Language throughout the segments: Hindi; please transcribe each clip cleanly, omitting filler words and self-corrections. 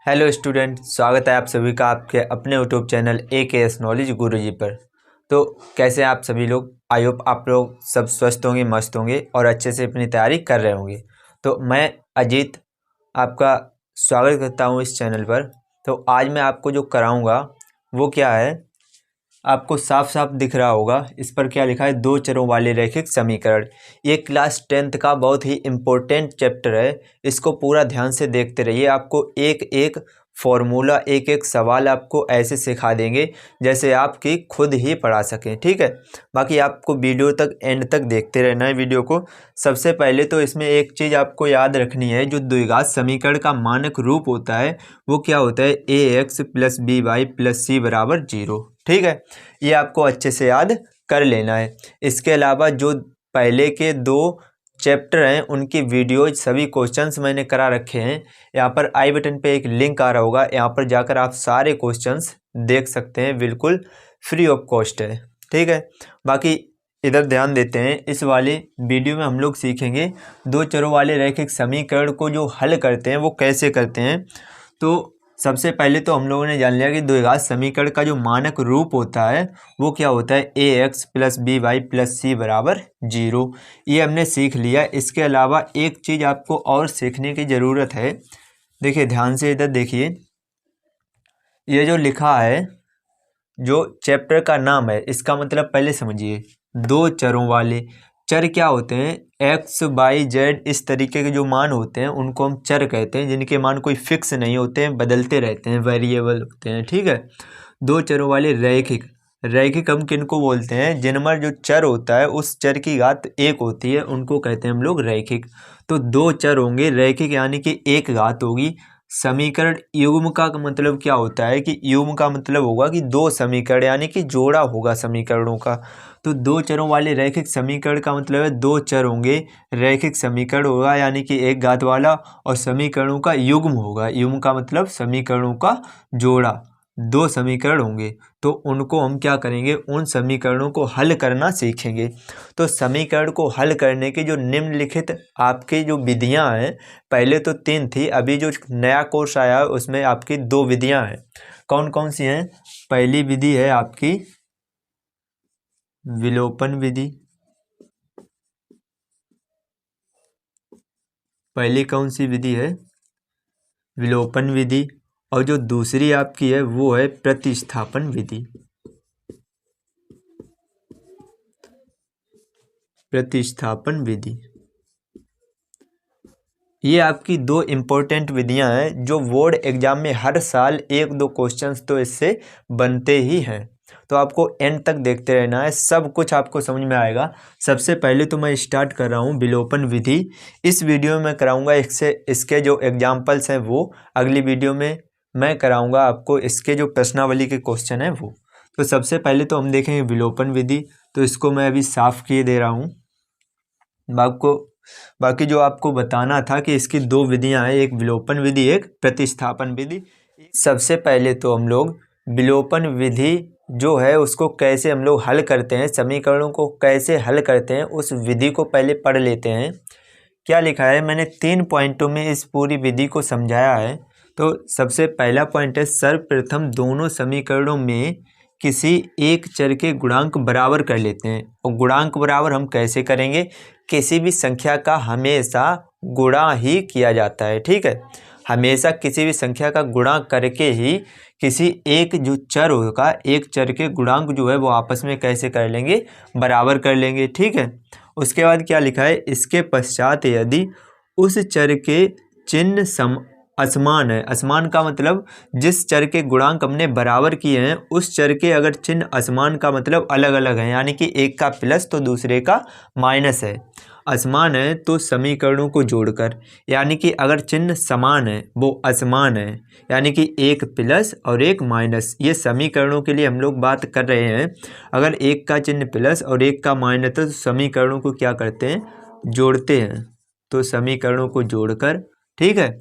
हेलो स्टूडेंट, स्वागत है आप सभी का आपके अपने यूट्यूब चैनल AKS नॉलेज गुरुजी पर। तो कैसे हैं आप सभी लोग? आई होप आप लोग सब स्वस्थ होंगे, मस्त होंगे और अच्छे से अपनी तैयारी कर रहे होंगे। तो मैं अजीत आपका स्वागत करता हूं इस चैनल पर। तो आज मैं आपको जो कराऊंगा वो क्या है, आपको साफ साफ दिख रहा होगा। इस पर क्या लिखा है, दो चरों वाले रैखिक समीकरण। ये क्लास 10th का बहुत ही इम्पोर्टेंट चैप्टर है। इसको पूरा ध्यान से देखते रहिए। आपको एक एक फॉर्मूला, एक एक सवाल आपको ऐसे सिखा देंगे जैसे आपकी खुद ही पढ़ा सकें। ठीक है, बाकी आपको वीडियो तक एंड तक देखते रहना है वीडियो को। सबसे पहले तो इसमें एक चीज़ आपको याद रखनी है, जो द्विघात समीकरण का मानक रूप होता है वो क्या होता है, ax + by + c = 0। ठीक है, ये आपको अच्छे से याद कर लेना है। इसके अलावा जो पहले के दो चैप्टर हैं उनकी वीडियोज, सभी क्वेश्चंस मैंने करा रखे हैं। यहाँ पर आई बटन पे एक लिंक आ रहा होगा, यहाँ पर जाकर आप सारे क्वेश्चंस देख सकते हैं, बिल्कुल फ्री ऑफ कॉस्ट है। ठीक है, बाकी इधर ध्यान देते हैं। इस वाले वीडियो में हम लोग सीखेंगे दो चरों वाले रैखिक समीकरण को जो हल करते हैं वो कैसे करते हैं। तो सबसे पहले तो हम लोगों ने जान लिया कि द्विघात समीकरण का जो मानक रूप होता है वो क्या होता है, ax + by + c = 0। ये हमने सीख लिया। इसके अलावा एक चीज़ आपको और सीखने की ज़रूरत है। देखिए ध्यान से, इधर देखिए, ये जो लिखा है, जो चैप्टर का नाम है, इसका मतलब पहले समझिए। दो चरों वाले, चर क्या होते हैं, x, y, z इस तरीके के जो मान होते हैं उनको हम चर कहते हैं, जिनके मान कोई फिक्स नहीं होते हैं, बदलते रहते हैं, वेरिएबल होते हैं। ठीक है, दो चरों वाले रैखिक, रैखिक हम किनको बोलते हैं, जिनमें जो चर होता है उस चर की घात एक होती है, उनको कहते हैं हम लोग रैखिक। तो दो चर होंगे रैखिक, यानी कि एक घात होगी। समीकरण युग्म का मतलब क्या होता है कि युग्म का मतलब होगा कि दो समीकरण, यानी कि जोड़ा होगा समीकरणों का। तो दो चरों वाले रैखिक समीकरण का मतलब है दो चर होंगे, रैखिक समीकरण होगा यानी कि एक घात वाला, और समीकरणों का युग्म होगा। युग्म का मतलब समीकरणों का जोड़ा, दो समीकरण होंगे। तो उनको हम क्या करेंगे, उन समीकरणों को हल करना सीखेंगे। तो समीकरण को हल करने की जो निम्नलिखित आपकी जो विधियां हैं, पहले तो 3 थी, अभी जो नया कोर्स आया है उसमें आपकी 2 विधियां हैं। कौन कौन सी हैं? पहली विधि है आपकी विलोपन विधि। पहली कौन सी विधि है? विलोपन विधि। और जो दूसरी आपकी है वो है प्रतिस्थापन विधि। प्रतिस्थापन विधि, ये आपकी दो इम्पोर्टेंट विधियां हैं जो बोर्ड एग्जाम में हर साल एक दो क्वेश्चंस तो इससे बनते ही हैं। तो आपको एंड तक देखते रहना है, सब कुछ आपको समझ में आएगा। सबसे पहले तो मैं स्टार्ट कर रहा हूँ विलोपन विधि। इस वीडियो में मैं कराऊंगा इसके जो एग्जाम्पल्स हैं वो, अगली वीडियो में मैं कराऊंगा आपको इसके जो प्रश्नावली के क्वेश्चन हैं वो। तो सबसे पहले तो हम देखेंगे विलोपन विधि। तो इसको मैं अभी साफ किए दे रहा हूँ आपको। बाकी जो आपको बताना था कि इसकी दो विधियां हैं, एक विलोपन विधि, एक प्रतिस्थापन विधि। सबसे पहले तो हम लोग विलोपन विधि जो है उसको कैसे हम लोग हल करते हैं, समीकरणों को कैसे हल करते हैं, उस विधि को पहले पढ़ लेते हैं। क्या लिखा है, मैंने 3 पॉइंटों में इस पूरी विधि को समझाया है। तो सबसे पहला पॉइंट है, सर्वप्रथम दोनों समीकरणों में किसी एक चर के गुणांक बराबर कर लेते हैं। और गुणांक बराबर हम कैसे करेंगे, किसी भी संख्या का हमेशा गुणा ही किया जाता है। ठीक है, हमेशा किसी भी संख्या का गुणा करके ही किसी एक जो चर होगा, एक चर के गुणांक जो है वो आपस में कैसे कर लेंगे, बराबर कर लेंगे। ठीक है, उसके बाद क्या लिखा है, इसके पश्चात यदि उस चर के चिन्ह असमान है, असमान का मतलब जिस चर के गुणांक हमने बराबर किए हैं उस चर के अगर चिन्ह असमान का मतलब अलग अलग है, यानी कि एक का प्लस तो दूसरे का माइनस है, असमान है तो समीकरणों को जोड़कर, यानी कि अगर चिन्ह समान है वो असमान है, यानी कि एक प्लस और एक माइनस, ये समीकरणों के लिए हम लोग बात कर रहे हैं। अगर एक का चिन्ह प्लस और एक का माइनस है तो समीकरणों को क्या करते हैं, जोड़ते हैं। तो समीकरणों को जोड़कर, ठीक है।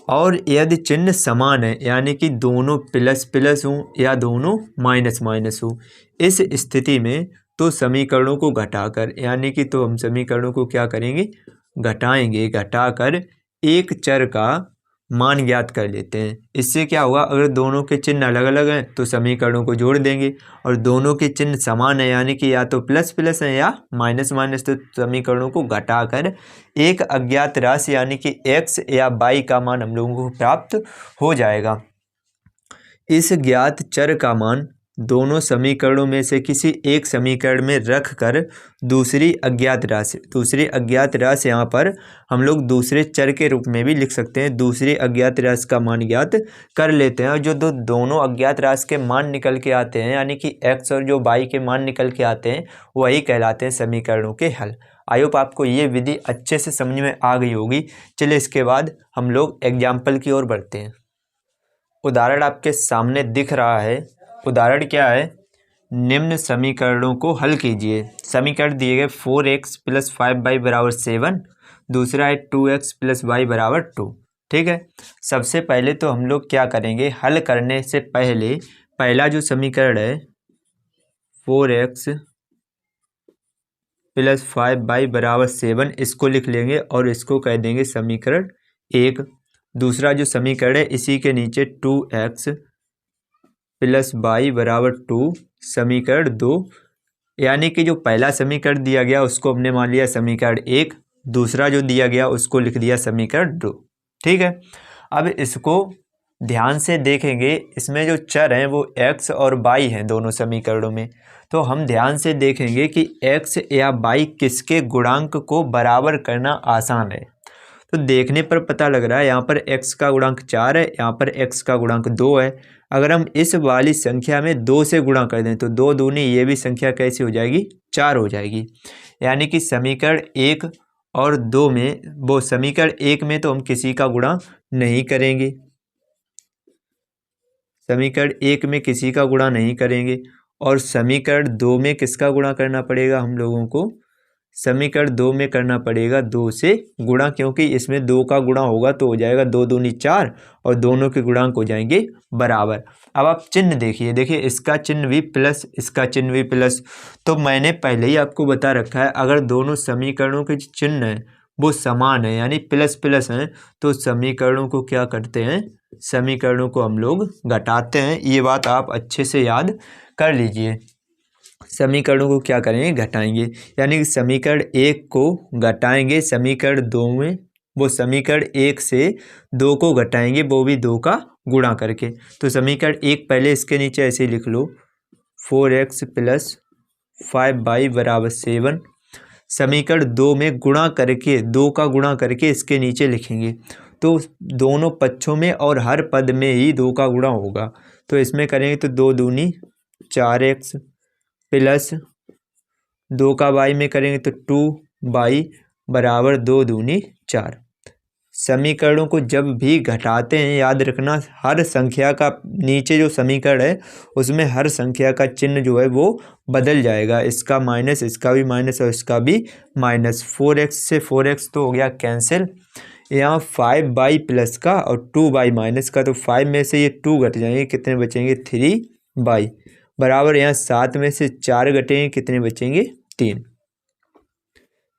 और यदि चिन्ह समान है, यानी कि दोनों प्लस प्लस हों या दोनों माइनस माइनस हो, इस स्थिति में तो समीकरणों को घटाकर, यानी कि तो हम समीकरणों को क्या करेंगे, घटाएंगे, घटाकर एक चर का मान ज्ञात कर लेते हैं। इससे क्या होगा, अगर दोनों के चिन्ह अलग अलग हैं तो समीकरणों को जोड़ देंगे, और दोनों के चिन्ह समान है यानी कि या तो प्लस प्लस है या माइनस माइनस, तो समीकरणों को घटाकर एक अज्ञात राशि यानी कि x या y का मान हम लोगों को प्राप्त हो जाएगा। इस ज्ञात चर का मान दोनों समीकरणों में से किसी एक समीकरण में रख कर दूसरी अज्ञात राशि यहाँ पर हम लोग दूसरे चर के रूप में भी लिख सकते हैं। दूसरी अज्ञात राशि का मान ज्ञात कर लेते हैं, और जो दोनों अज्ञात राशि के मान निकल के आते हैं यानी कि x और जो y के मान निकल के आते हैं वही कहलाते हैं समीकरणों के हल। आई होप आपको ये विधि अच्छे से समझ में आ गई होगी। चलिए इसके बाद हम लोग एग्जाम्पल की ओर बढ़ते हैं। उदाहरण आपके सामने दिख रहा है। उदाहरण क्या है, निम्न समीकरणों को हल कीजिए। समीकरण दिए गए 4x + 5y = 7, दूसरा है 2x + y = 2। ठीक है, सबसे पहले तो हम लोग क्या करेंगे, हल करने से पहले पहला जो समीकरण है 4x + 5y = 7 इसको लिख लेंगे और इसको कह देंगे समीकरण 1। दूसरा जो समीकरण है इसी के नीचे 2x + y = 2 समीकरण 2, यानी कि जो पहला समीकरण दिया गया उसको हमने मान लिया समीकरण 1, दूसरा जो दिया गया उसको लिख दिया समीकरण 2। ठीक है, अब इसको ध्यान से देखेंगे। इसमें जो चर हैं वो x और y हैं दोनों समीकरणों में, तो हम ध्यान से देखेंगे कि x या y किसके गुणांक को बराबर करना आसान है। तो देखने पर पता लग रहा है यहाँ पर x का गुणांक 4 है, यहाँ पर x का गुणांक 2 है। अगर हम इस वाली संख्या में 2 से गुणा कर दें तो 2 दूनी ये भी संख्या कैसी हो जाएगी, 4 हो जाएगी। यानी कि समीकरण 1 और 2 में, वो समीकरण 1 में तो हम किसी का गुणा नहीं करेंगे, समीकरण 1 में किसी का गुणा नहीं करेंगे, और समीकरण 2 में किसका गुणा करना पड़ेगा हम लोगों को, समीकरण 2 में करना पड़ेगा 2 से गुणा, क्योंकि इसमें 2 का गुणा होगा तो हो जाएगा 2 दूनी 4 और दोनों के गुणांक हो जाएंगे बराबर। अब आप चिन्ह देखिए इसका चिन्ह भी प्लस, इसका चिन्ह भी प्लस। तो मैंने पहले ही आपको बता रखा है, अगर दोनों समीकरणों के चिन्ह हैं वो समान है यानी प्लस प्लस हैं, तो समीकरणों को क्या करते हैं, समीकरणों को हम लोग घटाते हैं। ये बात आप अच्छे से याद कर लीजिए। समीकरणों को क्या करेंगे, घटाएंगे, यानी कि समीकरण 1 को घटाएंगे समीकरण 2 में, वो समीकरण 1 से 2 को घटाएंगे, वो भी 2 का गुणा करके। तो समीकरण 1 पहले इसके नीचे ऐसे लिख लो, 4x + 5y = 7। समीकरण 2 में गुणा करके, 2 का गुणा करके इसके नीचे लिखेंगे, तो दोनों पक्षों में और हर पद में ही 2 का गुणा होगा। तो इसमें करेंगे तो 2 दूनी 4x प्लस 2 का y में करेंगे तो 2y = 2 दूनी 4। समीकरणों को जब भी घटाते हैं याद रखना, हर संख्या का नीचे जो समीकरण है उसमें हर संख्या का चिन्ह जो है वो बदल जाएगा, इसका माइनस, इसका भी माइनस और इसका भी माइनस। 4x से 4x तो हो गया कैंसिल, यहाँ 5y प्लस का और 2y माइनस का, तो 5 में से ये 2 घट जाएंगे, कितने बचेंगे 3y बराबर, यहाँ 7 में से 4 घटेंगे, कितने बचेंगे 3।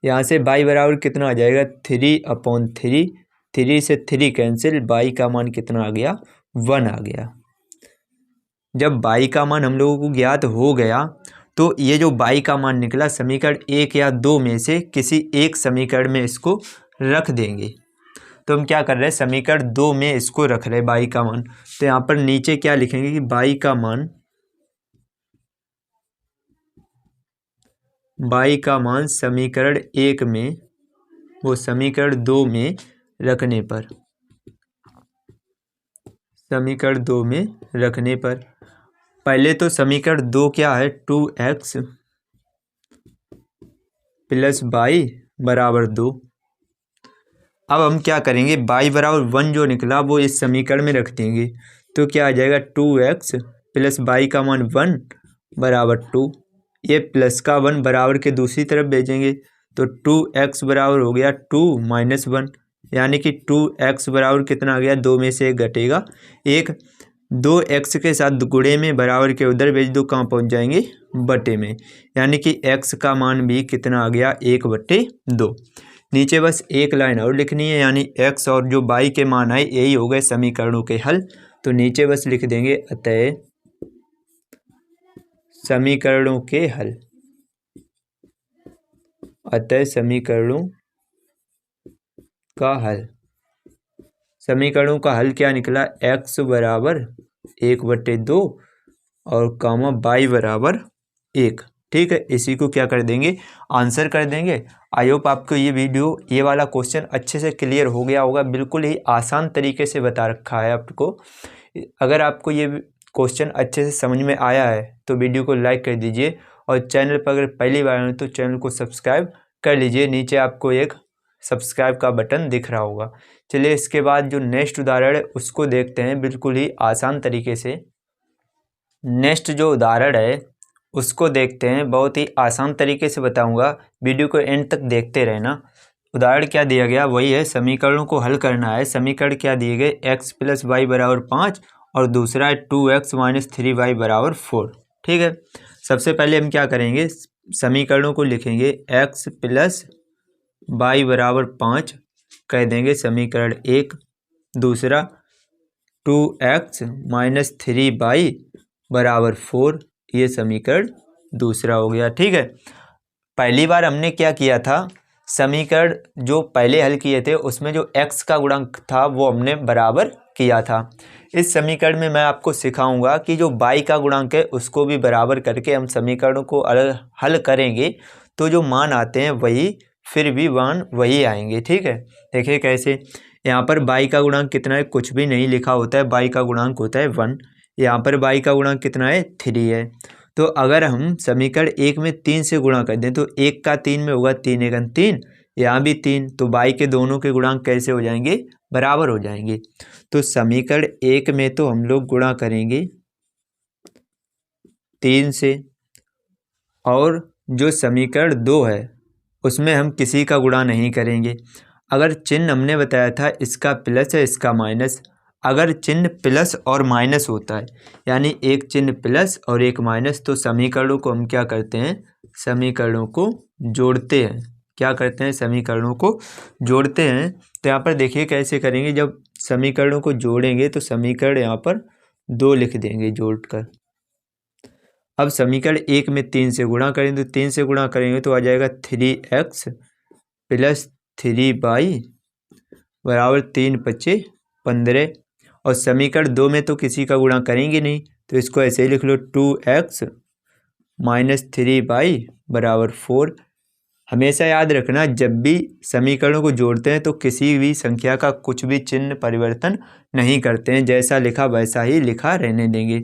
यहाँ से y बराबर कितना आ जाएगा 3/3, 3 से 3 कैंसिल, y का मान कितना आ गया 1 आ गया। जब y का मान हम लोगों को ज्ञात हो गया तो ये जो y का मान निकला समीकरण 1 या 2 में से किसी एक समीकरण में इसको रख देंगे। तो हम क्या कर रहे हैं, समीकरण 2 में इसको रख रहे हैं y का मान, तो यहाँ पर नीचे क्या लिखेंगे कि y का मान समीकरण 1 में वो समीकरण 2 में रखने पर, समीकरण 2 में रखने पर पहले तो समीकरण 2 क्या है, 2x + y = 2। अब हम क्या करेंगे, y = 1 जो निकला वो इस समीकरण में रख देंगे, तो क्या आ जाएगा 2x + y का मान 1 = 2। ये प्लस का 1 बराबर के दूसरी तरफ भेजेंगे, तो 2x बराबर हो गया 2 - 1, यानी कि 2x बराबर कितना आ गया, 2 में से 1 घटेगा 1, 2x के साथ गुणे में बराबर के उधर भेज दो, कहाँ पहुँच जाएंगे बटे में, यानी कि x का मान भी कितना आ गया 1/2। नीचे बस एक लाइन और लिखनी है, यानी x और जो y के मान आए यही हो गए समीकरणों के हल। तो नीचे बस लिख देंगे अतः समीकरणों के हल, अतः समीकरणों का हल। समीकरणों का हल क्या निकला, x बराबर 1/2 और कामा y बराबर 1। ठीक है, इसी को क्या कर देंगे, आंसर कर देंगे। आई होप आपको ये वीडियो, ये वाला क्वेश्चन अच्छे से क्लियर हो गया होगा। बिल्कुल ही आसान तरीके से बता रखा है आपको। अगर आपको ये क्वेश्चन अच्छे से समझ में आया है तो वीडियो को लाइक कर दीजिए, और चैनल पर अगर पहली बार आए तो चैनल को सब्सक्राइब कर लीजिए। नीचे आपको एक सब्सक्राइब का बटन दिख रहा होगा। चलिए इसके बाद जो नेक्स्ट उदाहरण है उसको देखते हैं बिल्कुल ही आसान तरीके से। नेक्स्ट जो उदाहरण है उसको देखते हैं, बहुत ही आसान तरीके से बताऊंगा, वीडियो को एंड तक देखते रहना। उदाहरण क्या दिया गया वही है, समीकरणों को हल करना है। समीकरण क्या दिए गए, x + y बराबर 5 और दूसरा है 2x - 3y बराबर 4। ठीक है, सबसे पहले हम क्या करेंगे, समीकरणों को लिखेंगे। x + y बराबर 5 कह देंगे समीकरण 1, दूसरा 2x - 3y बराबर 4, ये समीकरण दूसरा हो गया। ठीक है, पहली बार हमने क्या किया था, समीकरण जो पहले हल किए थे उसमें जो x का गुणांक था वो हमने बराबर किया था। इस समीकरण में मैं आपको सिखाऊंगा कि जो y का गुणांक है उसको भी बराबर करके हम समीकरणों को हल करेंगे तो जो मान आते हैं वही, फिर भी मान वही आएंगे। ठीक है, देखिए कैसे, यहाँ पर y का गुणांक कितना है, कुछ भी नहीं लिखा होता है, y का गुणांक होता है 1। यहाँ पर y का गुणांक कितना है, 3 है। तो अगर हम समीकरण 1 में 3 से गुणा कर दें तो 1 का 3 में होगा 3 × 3, यहाँ भी 3, तो y के दोनों के गुणांक कैसे हो जाएंगे, बराबर हो जाएंगे। तो समीकरण 1 में तो हम लोग गुणा करेंगे 3 से, और जो समीकरण 2 है उसमें हम किसी का गुणा नहीं करेंगे। अगर चिन्ह हमने बताया था इसका प्लस है इसका माइनस, अगर चिन्ह प्लस और माइनस होता है, यानी एक चिन्ह प्लस और एक माइनस, तो समीकरणों को हम क्या करते हैं, समीकरणों को जोड़ते हैं। क्या करते हैं, समीकरणों को जोड़ते हैं। तो यहाँ पर देखिए कैसे करेंगे, जब समीकरणों को जोड़ेंगे तो समीकरण यहाँ पर 2 लिख देंगे जोड़कर। अब समीकरण 1 में 3 से गुणा करेंगे तो 3 से गुणा करेंगे तो आ जाएगा 3x + 3y बराबर 3 × 5 = 15। और समीकरण 2 में तो किसी का गुणा करेंगे नहीं, तो इसको ऐसे ही लिख लो, 2x - 3y बराबर 4। हमेशा याद रखना, जब भी समीकरणों को जोड़ते हैं तो किसी भी संख्या का कुछ भी चिन्ह परिवर्तन नहीं करते हैं, जैसा लिखा वैसा ही लिखा रहने देंगे।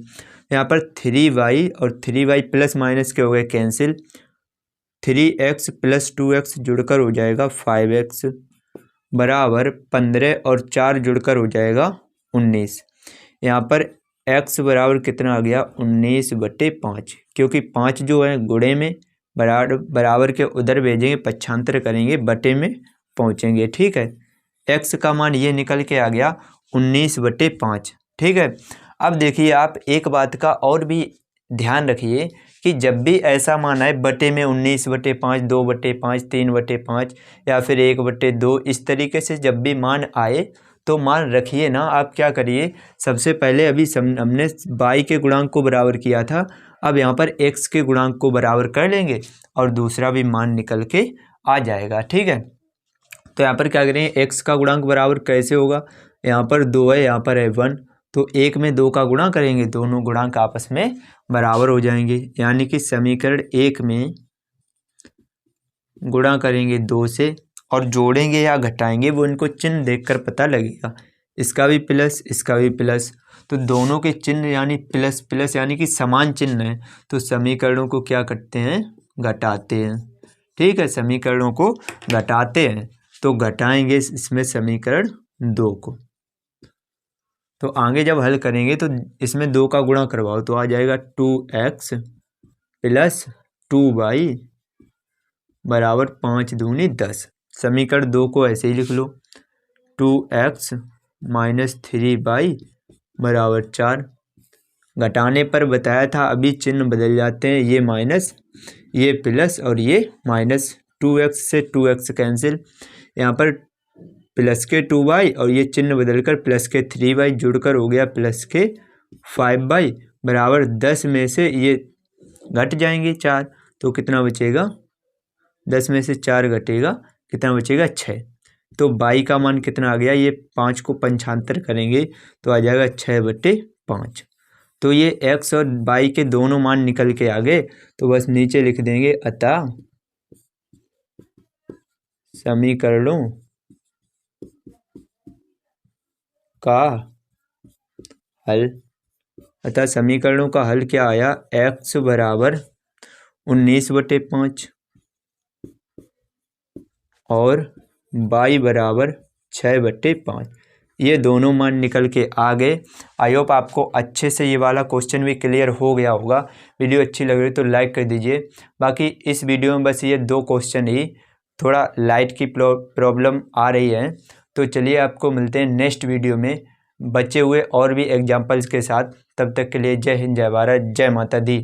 यहाँ पर 3y और 3y प्लस माइनस के हो गए कैंसिल, 3x + 2x जुड़कर हो जाएगा 5x बराबर 15 और 4 जुड़कर हो जाएगा 19। यहाँ पर x बराबर कितना आ गया, 19/5, क्योंकि 5 जो है गुणे में बराबर के उधर भेजेंगे, पक्षांतर करेंगे, बटे में पहुँचेंगे। ठीक है, x का मान ये निकल के आ गया 19/5। ठीक है, अब देखिए आप एक बात का और भी ध्यान रखिए कि जब भी ऐसा मान आए बटे में 19/5, 2/5, 3/5 या फिर 1/2, इस तरीके से जब भी मान आए तो मान रखिए ना, आप क्या करिए, सबसे पहले अभी हमने y के गुणांक को बराबर किया था, अब यहाँ पर x के गुणांक को बराबर कर लेंगे और दूसरा भी मान निकल के आ जाएगा। ठीक है, तो यहाँ पर क्या करेंगे, x का गुणांक बराबर कैसे होगा, यहाँ पर 2 है, यहाँ पर है 1, तो 1 में 2 का गुणा करेंगे, दोनों गुणांक आपस में बराबर हो जाएंगे। यानी कि समीकरण 1 में गुणा करेंगे 2 से और जोड़ेंगे या घटाएंगे वो इनको चिन्ह देखकर पता लगेगा, इसका भी प्लस इसका भी प्लस, तो दोनों के चिन्ह यानी प्लस प्लस यानी कि समान चिन्ह है, तो समीकरणों को क्या करते हैं, घटाते हैं। ठीक है, समीकरणों को घटाते हैं, तो घटाएंगे इसमें समीकरण 2 को, तो आगे जब हल करेंगे तो इसमें 2 का गुणा करवाओ तो आ जाएगा 2x + 2y बराबर 5 दूनी 10। समीकरण 2 को ऐसे ही लिख लो, 2x - 3y बराबर 4। घटाने पर बताया था अभी चिन्ह बदल जाते हैं, ये माइनस ये प्लस और ये माइनस, 2x से 2x कैंसिल, यहाँ पर प्लस के 2y और ये चिन्ह बदलकर प्लस के 3y जुड़कर हो गया प्लस के 5y बराबर 10 में से ये घट जाएंगे 4, तो कितना बचेगा, 10 में से 4 घटेगा, कितना बचेगा 6। तो y का मान कितना आ गया, ये 5 को पंचांतर करेंगे तो आ जाएगा 6/5। तो ये x और y के दोनों मान निकल के आ गए, तो बस नीचे लिख देंगे अतः समीकरणों का हल, अतः समीकरणों का हल क्या आया, x बराबर 19/5 और y बराबर 6/5, ये दोनों मान निकल के आ गए। आई होप आपको अच्छे से ये वाला क्वेश्चन भी क्लियर हो गया होगा। वीडियो अच्छी लग रही तो लाइक कर दीजिए। बाकी इस वीडियो में बस ये 2 क्वेश्चन ही, थोड़ा लाइट की प्रॉब्लम आ रही है। तो चलिए आपको मिलते हैं नेक्स्ट वीडियो में बचे हुए और भी एग्जाम्पल्स के साथ। तब तक के लिए जय हिंद, जय भारत, जय माता दी।